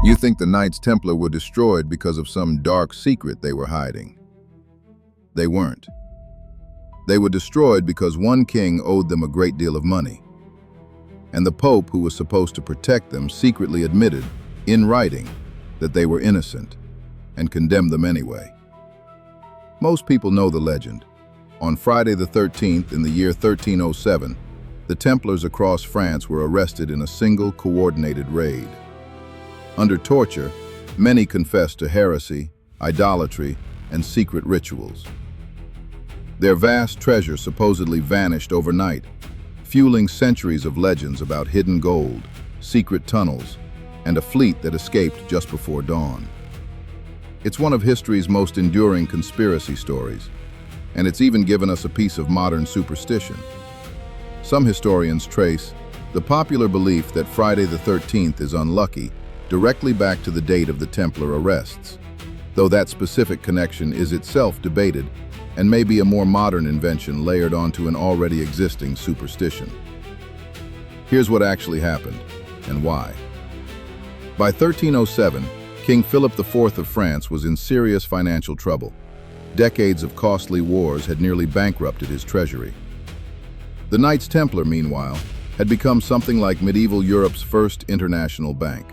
You think the Knights Templar were destroyed because of some dark secret they were hiding. They weren't. They were destroyed because one king owed them a great deal of money. And the Pope, who was supposed to protect them, secretly admitted, in writing, that they were innocent, and condemned them anyway. Most people know the legend. On Friday the 13th in the year 1307, the Templars across France were arrested in a single coordinated raid. Under torture, many confessed to heresy, idolatry, and secret rituals. Their vast treasure supposedly vanished overnight, fueling centuries of legends about hidden gold, secret tunnels, and a fleet that escaped just before dawn. It's one of history's most enduring conspiracy stories, and it's even given us a piece of modern superstition. Some historians trace the popular belief that Friday the 13th is unlucky directly back to the date of the Templar arrests, though that specific connection is itself debated and may be a more modern invention layered onto an already existing superstition. Here's what actually happened, and why. By 1307, King Philip IV of France was in serious financial trouble. Decades of costly wars had nearly bankrupted his treasury. The Knights Templar, meanwhile, had become something like medieval Europe's first international bank.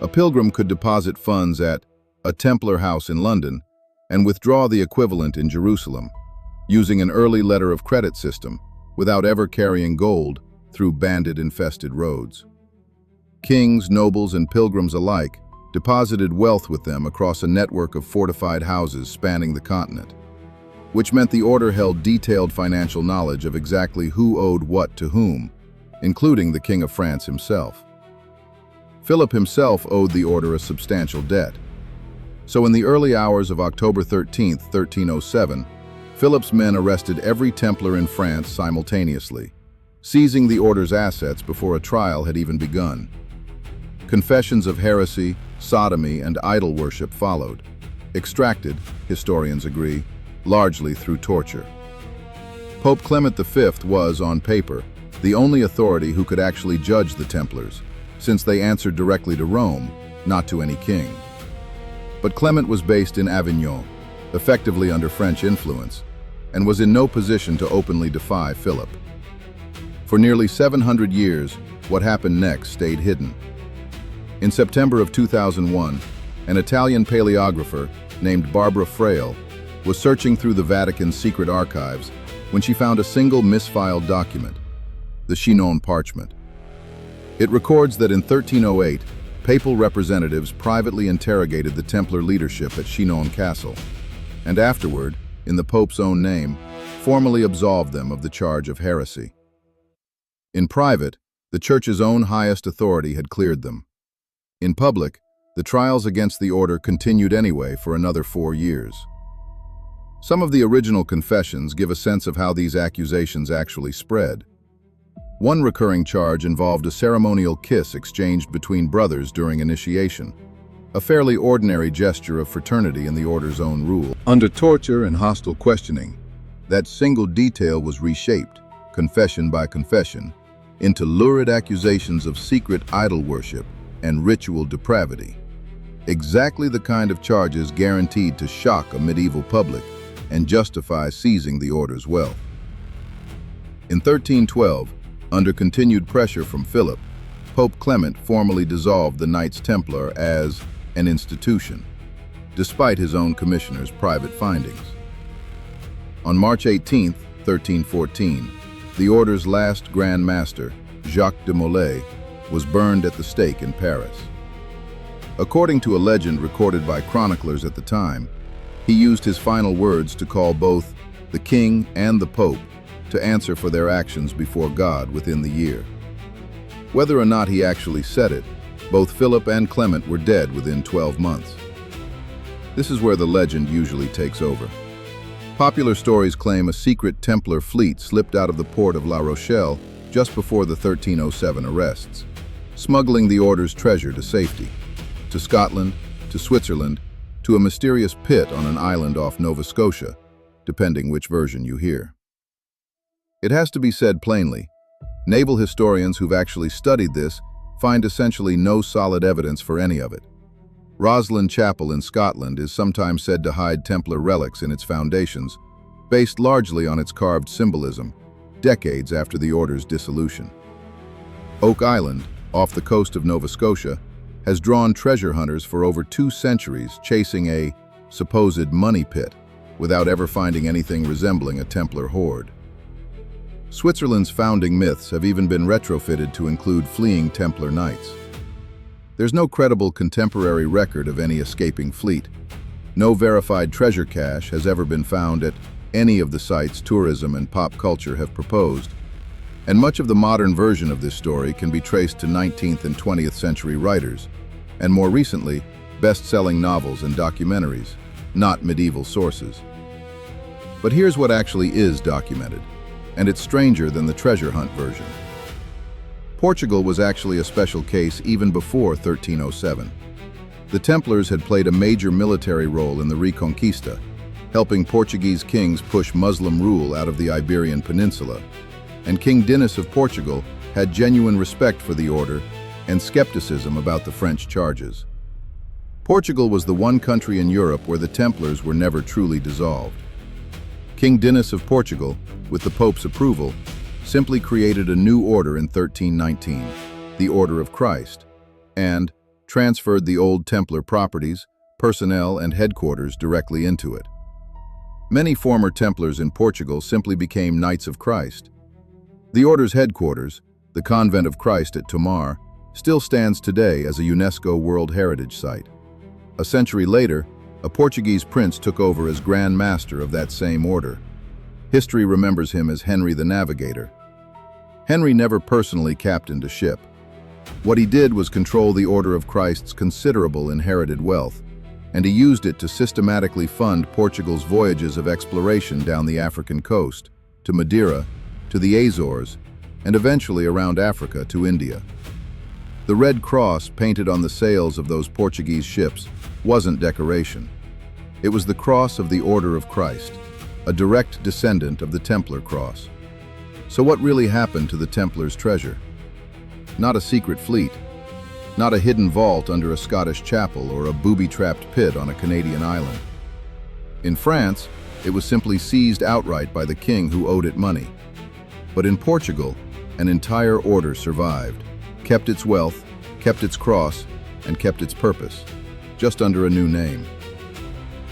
A pilgrim could deposit funds at a Templar house in London and withdraw the equivalent in Jerusalem, using an early letter of credit system without ever carrying gold through bandit-infested roads. Kings, nobles, and pilgrims alike deposited wealth with them across a network of fortified houses spanning the continent, which meant the order held detailed financial knowledge of exactly who owed what to whom, including the King of France himself. Philip himself owed the order a substantial debt. So in the early hours of October 13, 1307, Philip's men arrested every Templar in France simultaneously, seizing the order's assets before a trial had even begun. Confessions of heresy, sodomy, and idol worship followed, extracted, historians agree, largely through torture. Pope Clement V was, on paper, the only authority who could actually judge the Templars, since they answered directly to Rome, not to any king. But Clement was based in Avignon, effectively under French influence, and was in no position to openly defy Philip. For nearly 700 years, what happened next stayed hidden. In September of 2001, an Italian paleographer named Barbara Frail was searching through the Vatican's secret archives when she found a single misfiled document, the Chinon Parchment. It records that in 1308, papal representatives privately interrogated the Templar leadership at Chinon Castle, and afterward, in the Pope's own name, formally absolved them of the charge of heresy. In private, the Church's own highest authority had cleared them. In public, the trials against the order continued anyway for another 4 years. Some of the original confessions give a sense of how these accusations actually spread. One recurring charge involved a ceremonial kiss exchanged between brothers during initiation, a fairly ordinary gesture of fraternity in the order's own rule. Under torture and hostile questioning, that single detail was reshaped, confession by confession, into lurid accusations of secret idol worship and ritual depravity. Exactly the kind of charges guaranteed to shock a medieval public and justify seizing the order's wealth. In 1312, under continued pressure from Philip, Pope Clement formally dissolved the Knights Templar as an institution, despite his own commissioner's private findings. On March 18, 1314, the order's last Grand Master, Jacques de Molay, was burned at the stake in Paris. According to a legend recorded by chroniclers at the time, he used his final words to call both the king and the Pope to answer for their actions before God within the year. Whether or not he actually said it, both Philip and Clement were dead within 12 months. This is where the legend usually takes over. Popular stories claim a secret Templar fleet slipped out of the port of La Rochelle just before the 1307 arrests, smuggling the order's treasure to safety, to Scotland, to Switzerland, to a mysterious pit on an island off Nova Scotia, depending which version you hear. It has to be said plainly, naval historians who've actually studied this find essentially no solid evidence for any of it. Roslin Chapel in Scotland is sometimes said to hide Templar relics in its foundations, based largely on its carved symbolism, decades after the order's dissolution. Oak Island, off the coast of Nova Scotia, has drawn treasure hunters for over 2 centuries chasing a supposed money pit without ever finding anything resembling a Templar hoard. Switzerland's founding myths have even been retrofitted to include fleeing Templar knights. There's no credible contemporary record of any escaping fleet. No verified treasure cache has ever been found at any of the sites tourism and pop culture have proposed, and much of the modern version of this story can be traced to 19th and 20th century writers, and more recently, best-selling novels and documentaries, not medieval sources. But here's what actually is documented, and it's stranger than the treasure hunt version. Portugal was actually a special case even before 1307. The Templars had played a major military role in the Reconquista, helping Portuguese kings push Muslim rule out of the Iberian Peninsula, and King Dinis of Portugal had genuine respect for the order and skepticism about the French charges. Portugal was the one country in Europe where the Templars were never truly dissolved. King Dinis of Portugal, with the Pope's approval, simply created a new order in 1319, the Order of Christ, and transferred the old Templar properties, personnel, and headquarters directly into it. Many former Templars in Portugal simply became Knights of Christ. The order's headquarters, the Convent of Christ at Tomar, still stands today as a UNESCO World Heritage Site. A century later, a Portuguese prince took over as Grand Master of that same order. History remembers him as Henry the Navigator. Henry never personally captained a ship. What he did was control the Order of Christ's considerable inherited wealth, and he used it to systematically fund Portugal's voyages of exploration down the African coast, to Madeira, to the Azores, and eventually around Africa to India. The Red Cross painted on the sails of those Portuguese ships wasn't decoration. It was the cross of the Order of Christ, a direct descendant of the Templar cross. So what really happened to the Templars' treasure? Not a secret fleet, not a hidden vault under a Scottish chapel or a booby-trapped pit on a Canadian island. In France, it was simply seized outright by the king who owed it money. But in Portugal, an entire order survived, kept its wealth, kept its cross, and kept its purpose, just under a new name.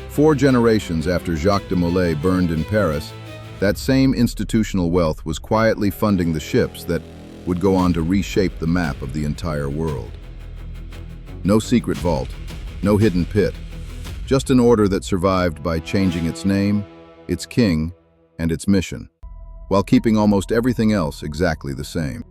4 generations after Jacques de Molay burned in Paris, that same institutional wealth was quietly funding the ships that would go on to reshape the map of the entire world. No secret vault, no hidden pit, just an order that survived by changing its name, its king, and its mission, while keeping almost everything else exactly the same.